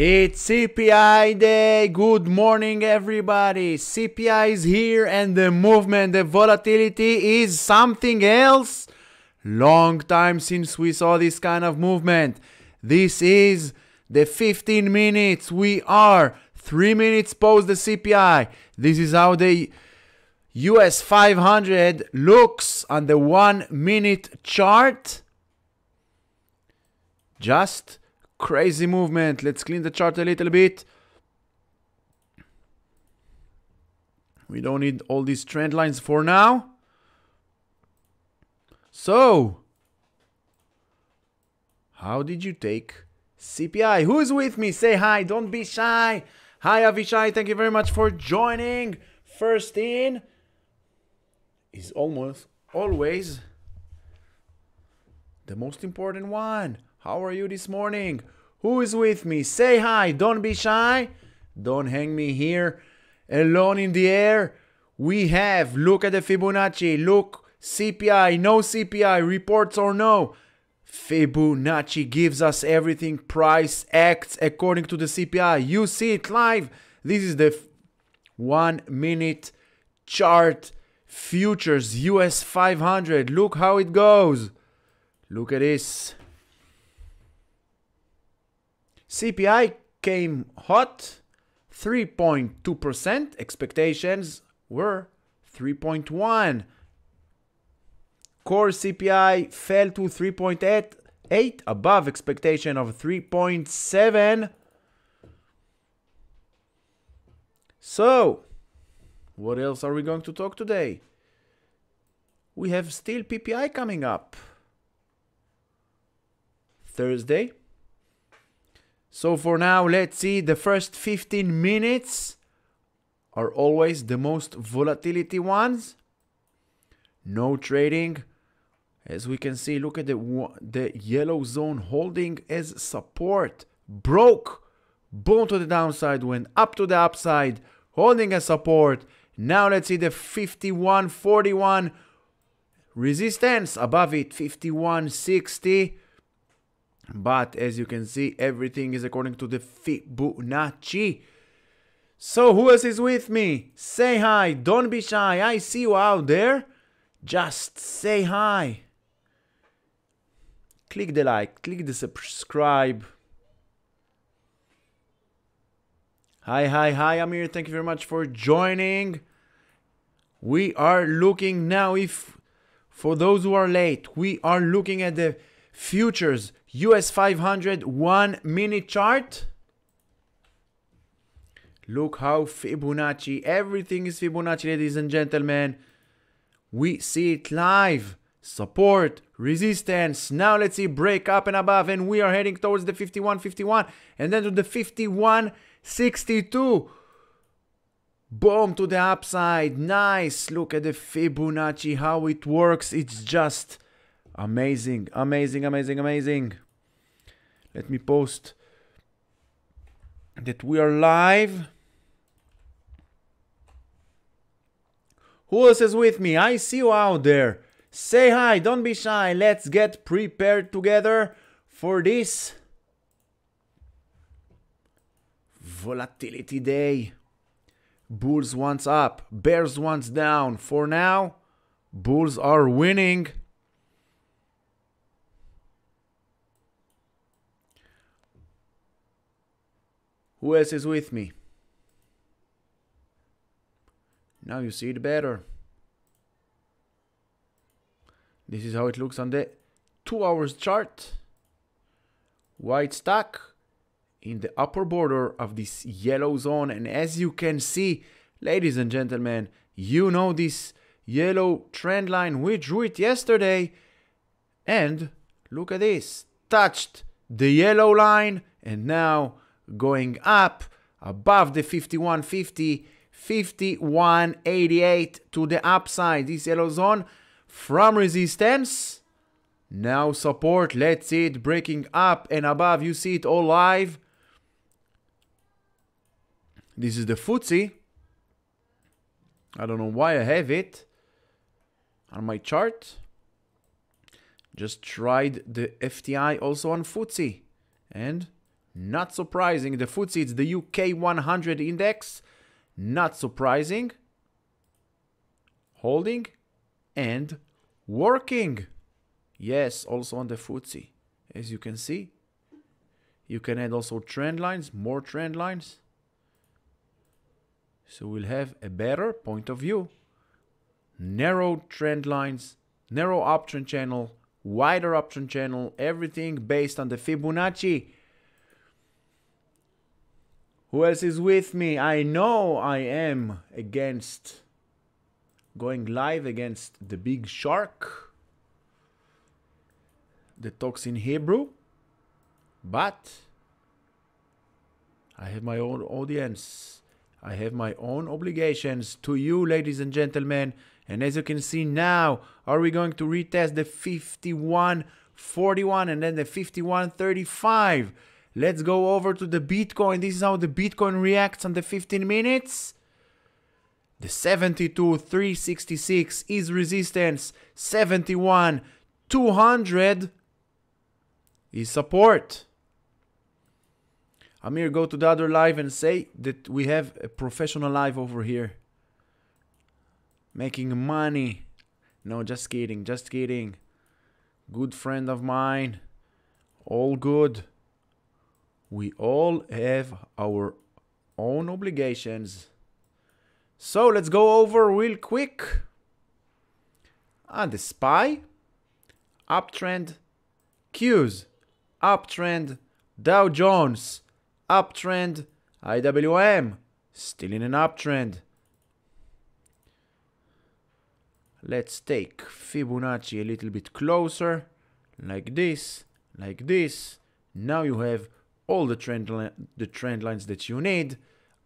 It's CPI day. Good morning, everybody. CPI is here and the movement, the volatility is something else. Long time since we saw this kind of movement. This is the 15 minutes. We are 3 minutes post the CPI. This is how the US 500 looks on the 1 minute chart. Just crazy movement. Let's clean the chart a little bit. We don't need all these trend lines for now. So, how did you take CPI? Who is with me? Say hi. Don't be shy. Hi, Avishai. Thank you very much for joining. First in is almost always the most important one. How are you this morning? Who is with me? Say hi. Don't be shy. Don't hang me here alone in the air. We have, look at the Fibonacci. Look, CPI, no CPI, reports or no. Fibonacci gives us everything. Price acts according to the CPI. You see it live. This is the 1 minute chart. Futures, US 500. Look how it goes. Look at this. CPI came hot, 3.2%. Expectations were 3.1. Core CPI fell to 3.8, above expectation of 3.7. So, what else are we going to talk today? We have still PPI coming up Thursday. So for now, let's see, the first 15 minutes are always the most volatility ones. No trading. As we can see, look at the yellow zone holding as support. Broke. Boom to the downside, went up to the upside, holding as support. Now let's see the 51.41 resistance. Above it, 51.60. But as you can see, everything is according to the Fibonacci. So who else is with me? Say hi. Don't be shy. I see you out there. Just say hi. Click the like. Click the subscribe. Hi, Amir. Thank you very much for joining. We are looking now, for those who are late, we are looking at the futures US 500 1 minute chart. Look how Fibonacci, everything is Fibonacci, ladies and gentlemen. We see it live. Support, resistance. Now let's see break up and above, and we are heading towards the 51.51 and then to the 51.62. Boom to the upside. Nice. Look at the Fibonacci, how it works. It's just amazing, amazing, amazing, amazing. Let me post that we are live. Who else is with me? I see you out there. Say hi, don't be shy. Let's get prepared together for this volatility day. Bulls once up, bears once down. For now, bulls are winning. Who else is with me? Now you see it better. This is how it looks on the 2 hours chart. White stock in the upper border of this yellow zone. And as you can see, ladies and gentlemen, you know this yellow trend line. We drew it yesterday. And look at this. Touched the yellow line and now going up above the 51.50, 51.88 to the upside. This yellow zone from resistance, now support. Let's see it breaking up and above. You see it all live. This is the FTSE. I don't know why I have it on my chart. Just tried the FTI also on FTSE and Not surprising. The FTSE, it's the UK 100 index. Not surprising. Holding and working. Yes, also on the FTSE. As you can see, you can add also trend lines, more trend lines. So we'll have a better point of view. Narrow trend lines, narrow uptrend channel, wider uptrend channel, everything based on the Fibonacci. Who else is with me? I know I am against going live against the big shark that talks in Hebrew, but I have my own audience. I have my own obligations to you, ladies and gentlemen. And as you can see now, are we going to retest the 51.41 and then the 51.35? Let's go over to the Bitcoin. This is how the Bitcoin reacts on the 15 minutes. The 72.366 is resistance. 71.200 is support. Amir, go to the other live and say that we have a professional live over here. Making money. No, just kidding, just kidding. Good friend of mine. All good. We all have our own obligations. So let's go over real quick. The SPY. Uptrend. Qs. Uptrend. Dow Jones. Uptrend. IWM. Still in an uptrend. Let's take Fibonacci a little bit closer. Like this. Like this. Now you have all the trend lines that you need.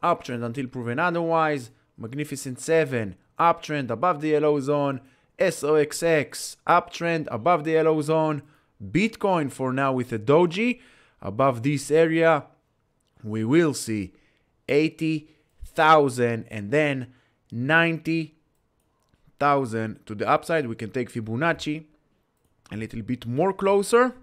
Uptrend until proven otherwise. Magnificent 7. Uptrend above the yellow zone. SOXX. Uptrend above the yellow zone. Bitcoin for now with a doji. Above this area, we will see 80,000 and then 90,000 to the upside. We can take Fibonacci a little bit more closer.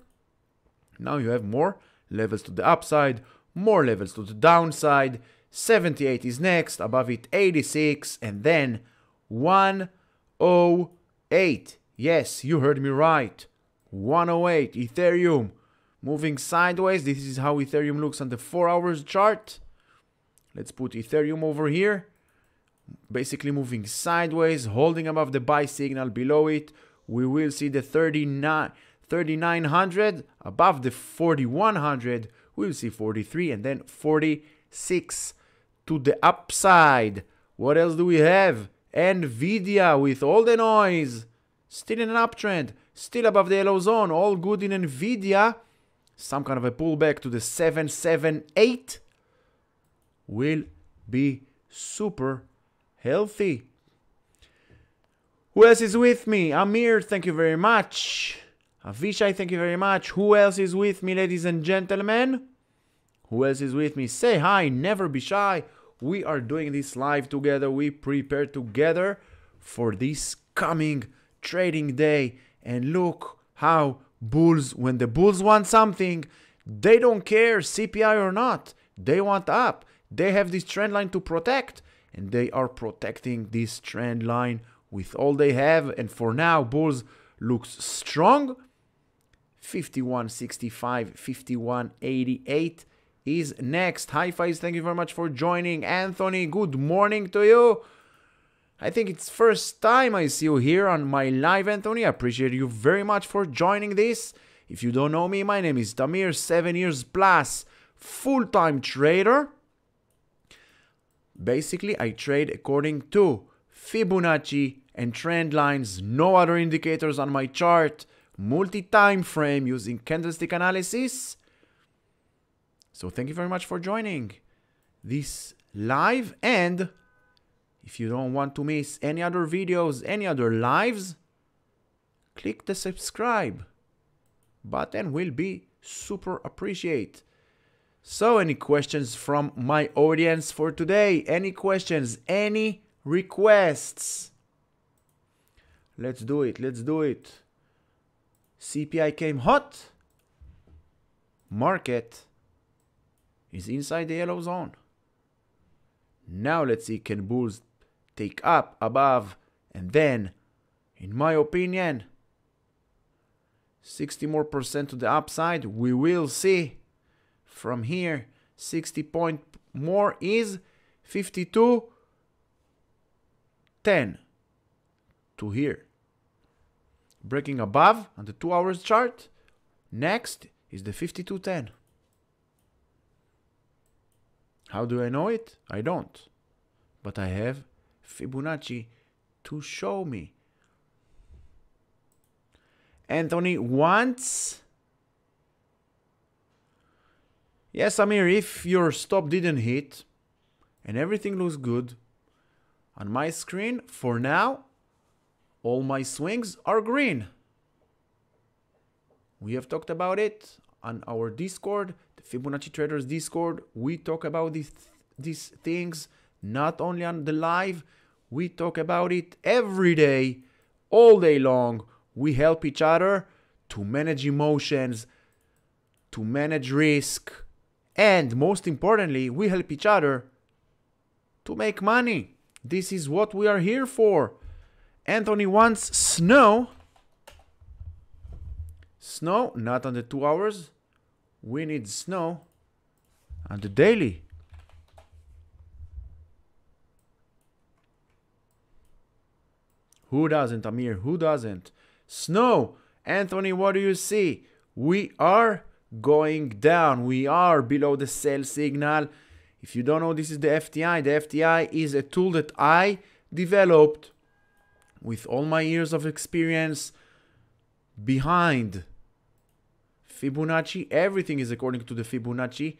Now you have more levels to the upside, more levels to the downside. 78 is next, above it 86 and then 108. Yes, you heard me right. 108 Ethereum. Moving sideways. This is how Ethereum looks on the 4 hours chart. Let's put Ethereum over here. Basically moving sideways, holding above the buy signal. Below it, we will see the 3900. Above the 4100, we'll see 43 and then 46 to the upside. What else do we have? Nvidia with all the noise. Still in an uptrend. Still above the yellow zone. All good in Nvidia. Some kind of a pullback to the 778 will be super healthy. Who else is with me? Amir, thank you very much. Avishai, thank you very much. Who else is with me, ladies and gentlemen? Who else is with me? Say hi, never be shy. We are doing this live together. We prepare together for this coming trading day. And look how when the bulls want something, they don't care CPI or not. They want up. They have this trend line to protect, and they are protecting this trend line with all they have. And for now, bulls looks strong. 51.65, 51.88 is next. Hi Fies, thank you very much for joining. Anthony, good morning to you. I think it's first time I see you here on my live, Anthony. I appreciate you very much for joining this. If you don't know me, my name is Tamir, 7 years plus, full-time trader. Basically, I trade according to Fibonacci and trend lines, no other indicators on my chart, multi-time frame using candlestick analysis. So thank you very much for joining this live, and if you don't want to miss any other videos, any other lives, click the subscribe button, will be super appreciated. So any questions from my audience for today? Any questions? Any requests? Let's do it. Let's do it. CPI came hot. Market is inside the yellow zone. Now let's see, can bulls take up, above, and then, in my opinion, 60% more to the upside. We will see from here. 60 point more is 52.10 to here. Breaking above on the 2 hours chart. Next is the 52.10. How do I know it? I don't. But I have Fibonacci to show me. Anthony wants. Yes, Amir, if your stop didn't hit and everything looks good on my screen, for now, all my swings are green. We have talked about it on our Discord, the Fibonacci Traders Discord. We talk about these things not only on the live, we talk about it every day, all day long. We help each other to manage emotions, to manage risk, and most importantly, we help each other to make money. This is what we are here for. Anthony wants snow. Snow, not on the 2 hours. We need snow on the daily. Who doesn't, Amir? Who doesn't? Snow. Anthony, what do you see? We are going down. We are below the sell signal. If you don't know, this is the FTI. The FTI is a tool that I developed with all my years of experience behind Fibonacci. Everything is according to the Fibonacci.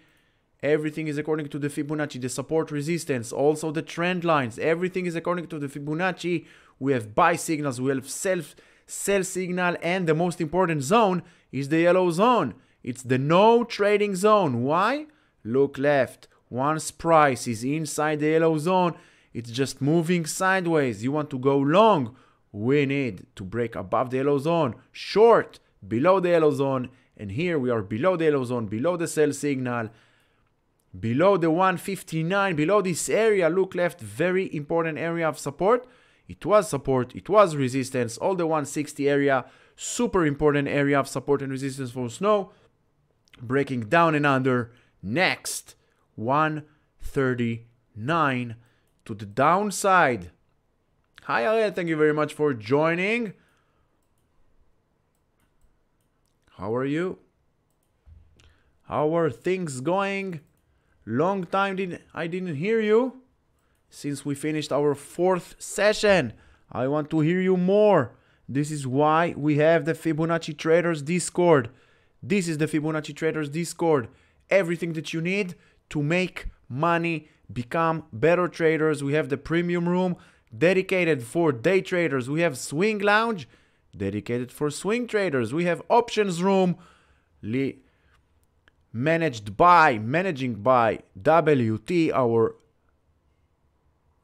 Everything is according to the Fibonacci. The support, resistance, also the trend lines. Everything is according to the Fibonacci. We have buy signals, we have sell signal, and the most important zone is the yellow zone. It's the no trading zone. Why? Look left. Once price is inside the yellow zone, it's just moving sideways. You want to go long, we need to break above the yellow zone. Short, below the yellow zone. And here we are below the yellow zone, below the sell signal, below the 159, below this area. Look left, very important area of support. It was support, it was resistance, all the 160 area, super important area of support and resistance for snow. Breaking down and under. Next, 139 to the downside. Hi Ariel, thank you very much for joining. How are you? How are things going? Long time I didn't hear you. Since we finished our 4th session, I want to hear you more. This is why we have the Fibonacci Traders Discord. This is the Fibonacci Traders Discord. Everything that you need to make money, become better traders. We have the premium room dedicated for day traders. We have Swing Lounge dedicated for swing traders. We have options room managing by WT, our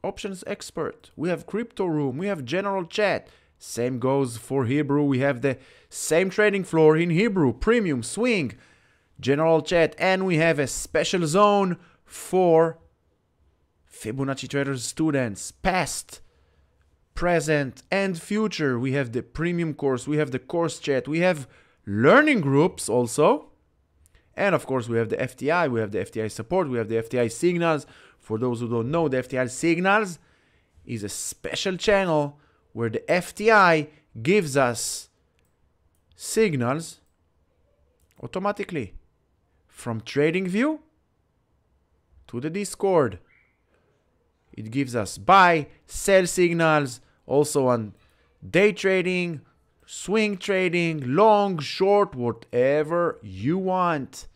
options expert. We have crypto room. We have general chat. Same goes for Hebrew. We have the same trading floor in Hebrew, premium, swing, general chat, and we have a special zone for Fibonacci Traders students, past, present, and future. We have the premium course. We have the course chat. We have learning groups also. And of course, we have the FTI. We have the FTI support. We have the FTI signals. For those who don't know, the FTI signals is a special channel where the FTI gives us signals automatically from TradingView to the Discord. It gives us buy, sell signals, also on day trading, swing trading, long, short, whatever you want.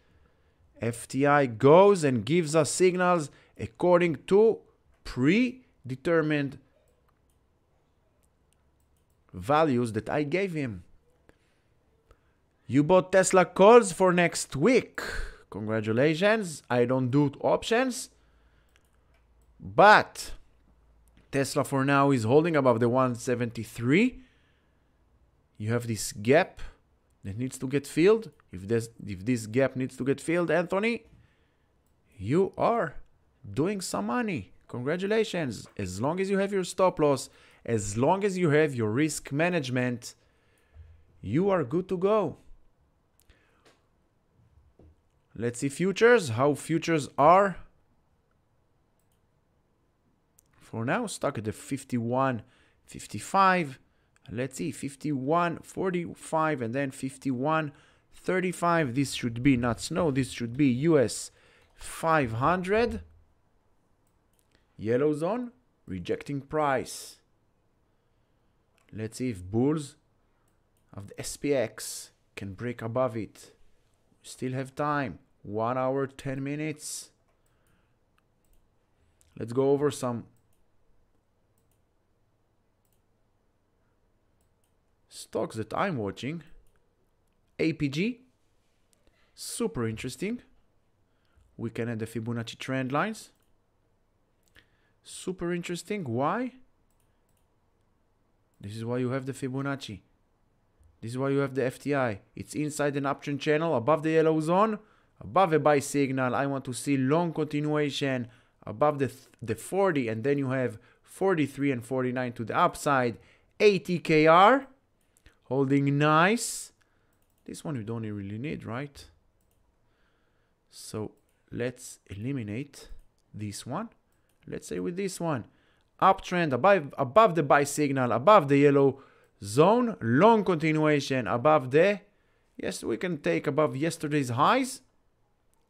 FTI goes and gives us signals according to predetermined values that I gave him. You bought Tesla calls for next week. Congratulations. I don't do options. But Tesla for now is holding above the 173. You have this gap that needs to get filled. If this gap needs to get filled, Anthony, you are doing some money. Congratulations. As long as you have your stop loss, as long as you have your risk management, you are good to go. Let's see futures, how futures are. For now, stuck at the 51.55. Let's see, 51.45 and then 51.35. This should be not snow, this should be US 500. Yellow zone, rejecting price. Let's see if bulls of the SPX can break above it. Still have time. 1 hour, 10 minutes. Let's go over some stocks that I'm watching. APG, super interesting. We can add the Fibonacci trend lines. Super interesting. Why? This is why you have the Fibonacci. This is why you have the FTI. It's inside an uptrend channel above the yellow zone, above a buy signal. I want to see long continuation above the 40, and then you have 43 and 49 to the upside. ATKR holding nice. This one you don't really need, right? So let's eliminate this one. Let's say with this one, uptrend above the buy signal, above the yellow zone, long continuation above the, yes, we can take above yesterday's highs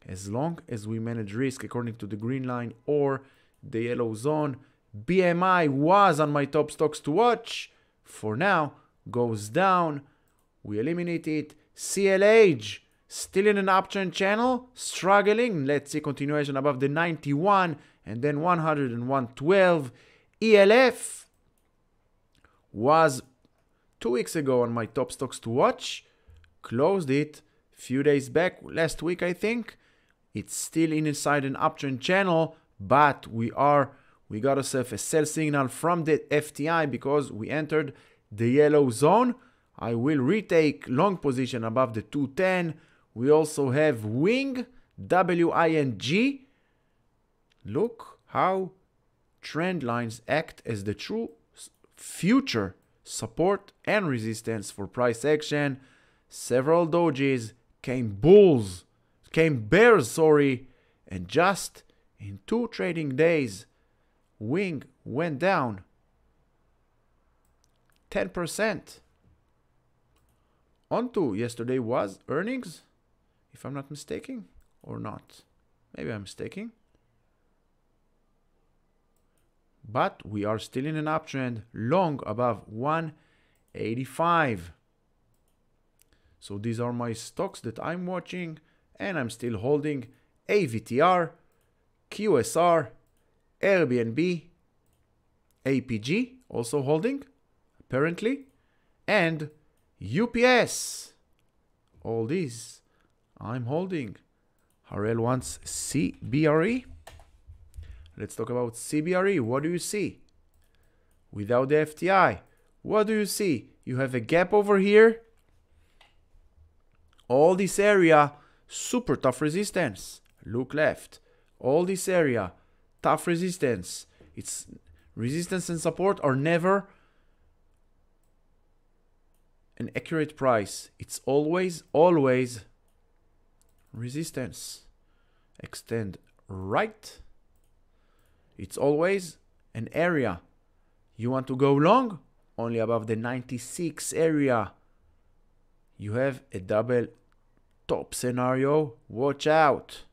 as long as we manage risk according to the green line or the yellow zone. BMI was on my top stocks to watch. For now, goes down. We eliminate it. CLH still in an uptrend channel, struggling. Let's see continuation above the 91 and then 100 and 112. ELF was 2 weeks ago on my top stocks to watch. Closed it a few days back, last week I think. It's still inside an uptrend channel, but we got ourselves a sell signal from the FTI because we entered the yellow zone. I will retake long position above the 210. We also have WING, WING. Look how trend lines act as the true future support and resistance for price action. Several dojis came bears, and just in 2 trading days, WING went down 10%. On to yesterday was earnings, if I'm not mistaken, or not. Maybe I'm mistaken. But we are still in an uptrend, long above 185. So these are my stocks that I'm watching, and I'm still holding AVTR, QSR, Airbnb, APG, also holding, apparently, and UPS. All these I'm holding. Harel wants CBRE. Let's talk about CBRE. What do you see? Without the FTI, what do you see? You have a gap over here. All this area, super tough resistance. Look left. All this area, tough resistance. It's resistance and support are never an accurate price. It's always resistance. Extend right. It's always an area. You want to go long? Only above the 96 area. You have a double top scenario. Watch out.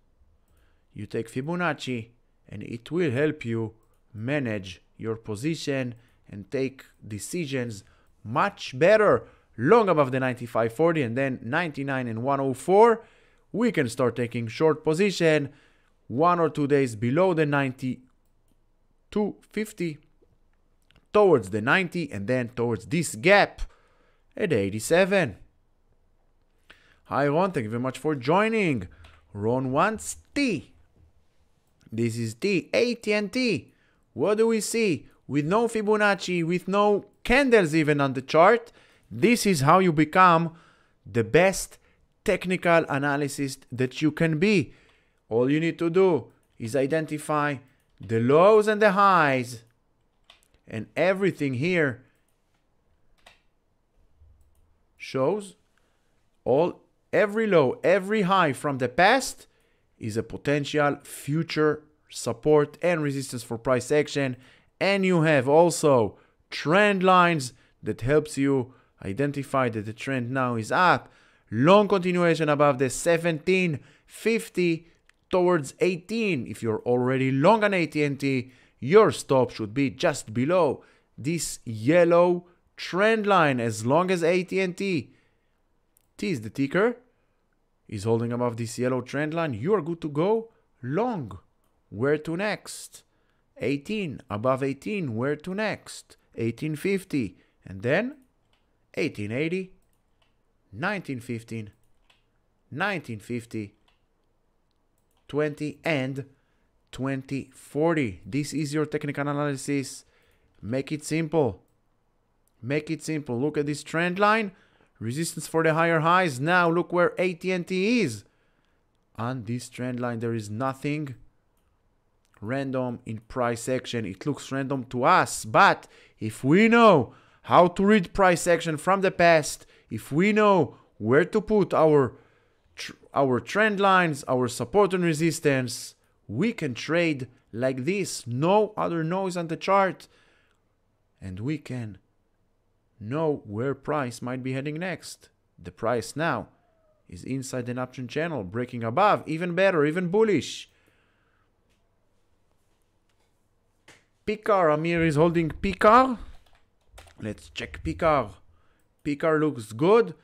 You take Fibonacci and it will help you manage your position and take decisions much better. Long above the 95.40 and then 99 and 104. We can start taking short position 1 or 2 days below the 92.50 towards the 90 and then towards this gap at 87. Hi Ron, thank you very much for joining. Ron wants T. This is T, AT&T. What do we see? With no Fibonacci, with no candles even on the chart, this is how you become the best technical analyst that you can be. all you need to do is identify the lows and the highs, and everything here shows every low, every high from the past is a potential future support and resistance for price action. And you have also trend lines that helps you identify that the trend now is up. Long continuation above the 1750 towards 18. If you're already long on AT&T, your stop should be just below this yellow trend line. As long as AT&T, T is the ticker, is holding above this yellow trend line, you are good to go long. Where to next? 18, above 18, where to next? 1850, and then 1880, 1915, 1950, 20, and 2040. This is your technical analysis. Make it simple. Make it simple. Look at this trend line. Resistance for the higher highs. Now look where AT&T is. On this trend line, there is nothing random in price action. It looks random to us, but if we know how to read price action from the past, if we know where to put our trend lines, our support and resistance, we can trade like this. No other noise on the chart, and we can know where price might be heading next. The price now is inside an uptrend channel, breaking above, even better, even bullish. PICAR, Amir is holding PICAR. Let's check PICAR. PICAR looks good.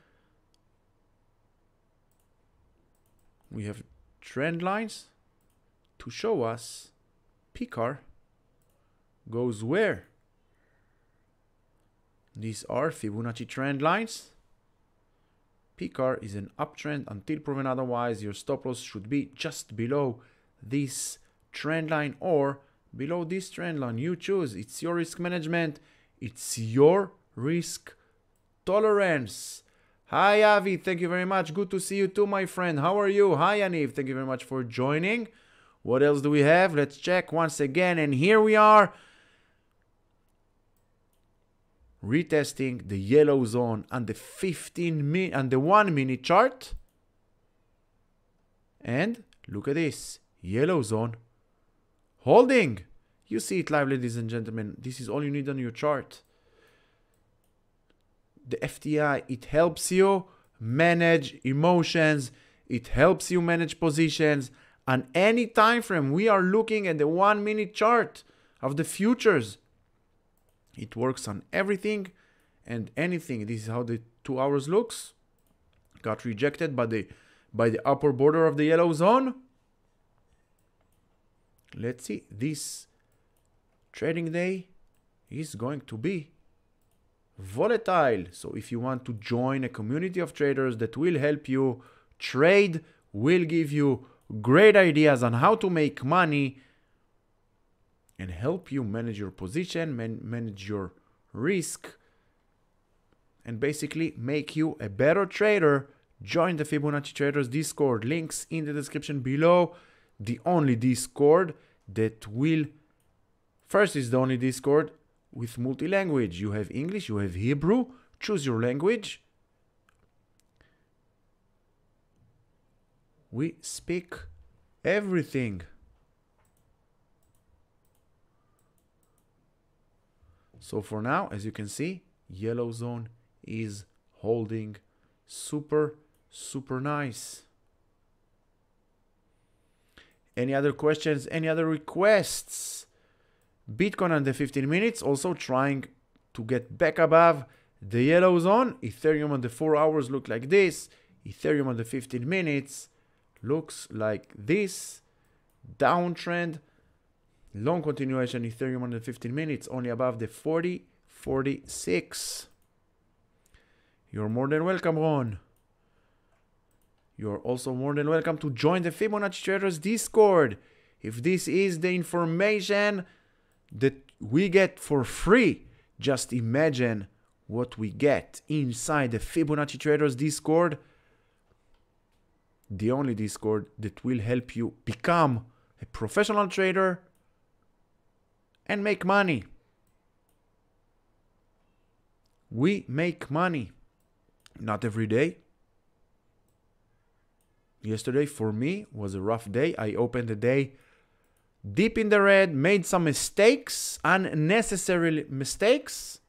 We have trend lines to show us PICAR goes where. These are Fibonacci trend lines. PICAR is an uptrend until proven otherwise. Your stop loss should be just below this trend line or below this trend line. You choose. It's your risk management. It's your risk tolerance. Hi Avi, thank you very much. Good to see you too, my friend. How are you? Hi Aniv, thank you very much for joining. What else do we have? Let's check once again. And here we are, retesting the yellow zone on the 1 minute chart. And look at this, yellow zone holding. You see it live, ladies and gentlemen. This is all you need on your chart. The FTI, it helps you manage emotions. It helps you manage positions on any time frame. We are looking at the 1 minute chart of the futures. It works on everything and anything. This is how the 2 hours looks. Got rejected by the upper border of the yellow zone. Let's see. This trading day is going to be volatile. So if you want to join a community of traders that will help you trade, will give you great ideas on how to make money and help you manage your position, manage your risk, and basically make you a better trader, join the Fibonacci Traders Discord. Links in the description below. The only Discord that will... First is the only Discord with multi-language. You have English, you have Hebrew. Choose your language. We speak everything. So for now, as you can see, yellow zone is holding super nice. Any other questions? Any other requests? Bitcoin on the 15 minutes also trying to get back above the yellow zone. Ethereum on the 4 hours look like this. Ethereum on the 15 minutes looks like this. Downtrend. Long continuation. Ethereum on the 15 minutes only above the 40.46. You're more than welcome, Ron. You're also more than welcome to join the Fibonacci Traders Discord. If this is the information that we get for free, just imagine what we get inside the Fibonacci Traders Discord. the only Discord that will help you become a professional trader and make money. We make money. Not every day. Yesterday for me was a rough day. I opened the day deep in the red, made some mistakes, unnecessary mistakes.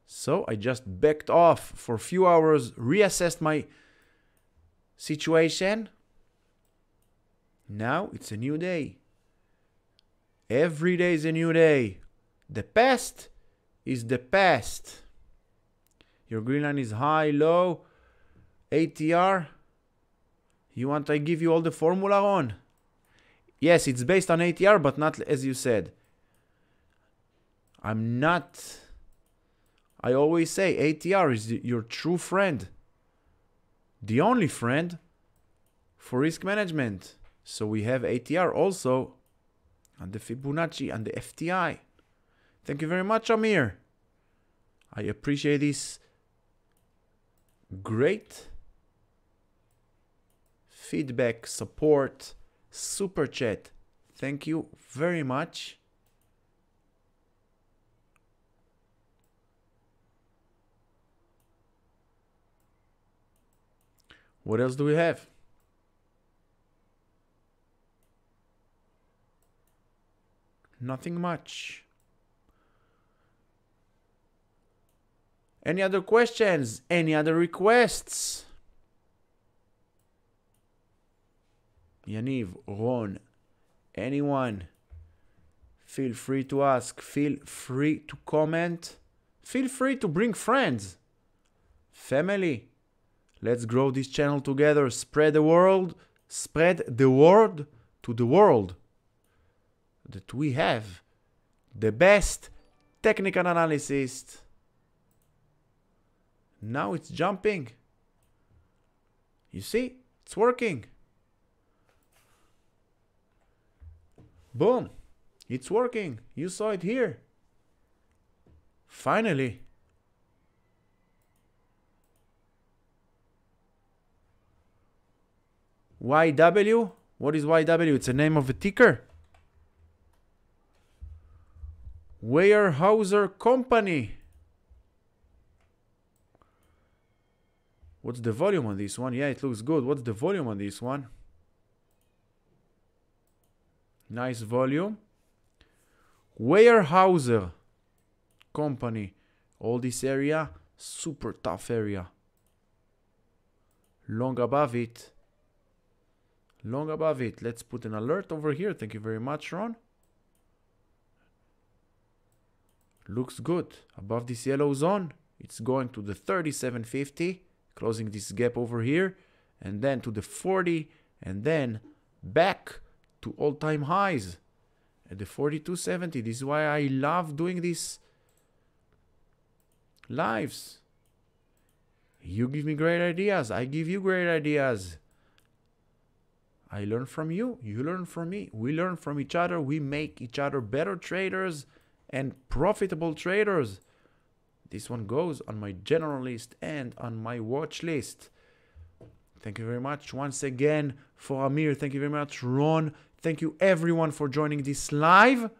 So I just backed off for a few hours, reassessed my situation. Now it's a new day. Every day is a new day. The past is the past. Your green line is high, low, ATR. You want I give you all the formula on? Yes, it's based on ATR, but not as you said. I always say ATR is your true friend. The only friend for risk management. So we have ATR also on the Fibonacci and the FTI. Thank you very much, Tamir. I appreciate this great feedback, support, super chat. Thank you very much. What else do we have? Nothing much. Any other questions? Any other requests? Yaniv, Ron, anyone? Feel free to ask. Feel free to comment. Feel free to bring friends. Family. Let's grow this channel together. Spread the word to the world that we have the best technical analysis. Now it's jumping. You see, it's working. Boom, it's working. You saw it here. Finally. YW? What is YW? It's a name of a ticker. Weyerhaeuser Company. What's the volume on this one? Yeah, it looks good. What's the volume on this one? Nice volume. Weyerhaeuser Company. All this area, super tough area. Long above it. Long above it. Let's put an alert over here. Thank you very much, Ron. Looks good. Above this yellow zone, it's going to the 3750, closing this gap over here, and then to the 40, and then back to all-time highs at the 4270. This is why I love doing these lives. You give me great ideas. I give you great ideas. I learn from you. You learn from me. We learn from each other. We make each other better traders and profitable traders. This one goes on my general list and on my watch list. Thank you very much once again for Amir. Thank you very much, Ron. Thank you everyone for joining this live.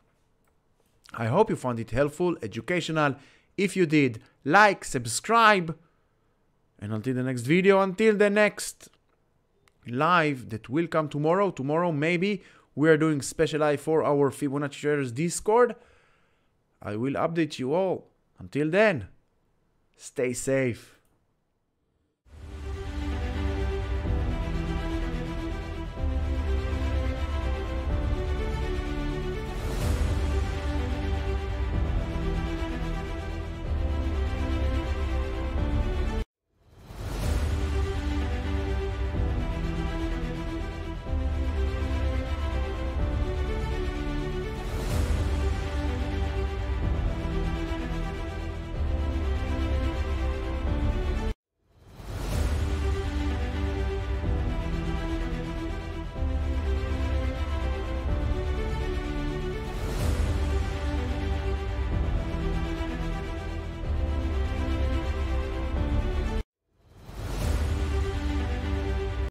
I hope you found it helpful, educational. If you did, like, subscribe. And until the next video, until the next live that will come tomorrow. Tomorrow maybe we are doing special live for our Fibonacci Traders Discord. I will update you all. Until then, stay safe.